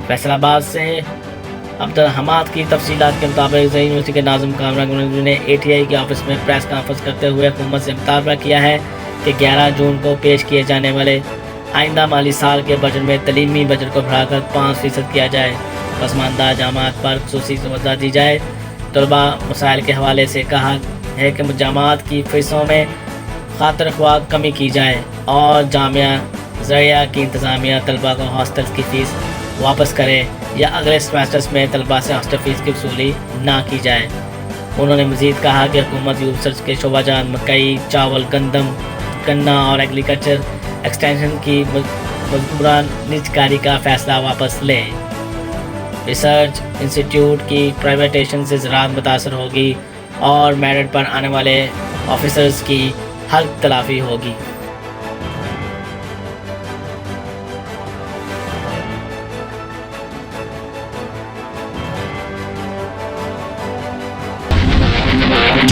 فیصل آباد سے عبدالحماد کی تفصیلات کے مطابق ذہنی یونیورسٹی کے ناظم کامران گنجو نے ATI کے آفس میں پریس کانفرنس کرتے ہوئے حکومت سے مطالبہ کیا ہے کہ 11 جون کو پیش کیے جانے والے آئندہ مالی سال کے بجٹ میں تعلیمی بجٹ کو بڑھا کر 5% کیا جائے، پسماندہ جامعات پر خصوصی توجہ دی جائے۔ طلبہ مسائل کے حوالے سے کہا ہے کہ جامعات کی فیسوں میں خاطر خواہ کمی کی جائے اور جامعہ ذریعہ کی انتظامیہ طلبہ کو ہاسٹل کی فیس واپس کرے یا اگلے سیمسٹرز میں طلبہ سے ہاسٹل فیس کی وصولی نہ کی جائے۔ انہوں نے مزید کہا کہ حکومت یوتھ سرچ کے شعبہ جات مکئی، چاول، گندم، گنا اور ایگریکلچر ایکسٹینشن کی مذکورہ نجکاری کا فیصلہ واپس لے۔ ریسرچ انسٹیٹیوٹ کی پرائیویٹیشن سے زراعت متاثر ہوگی اور میرٹ پر آنے والے آفیسرز کی حلق تلافی ہوگی۔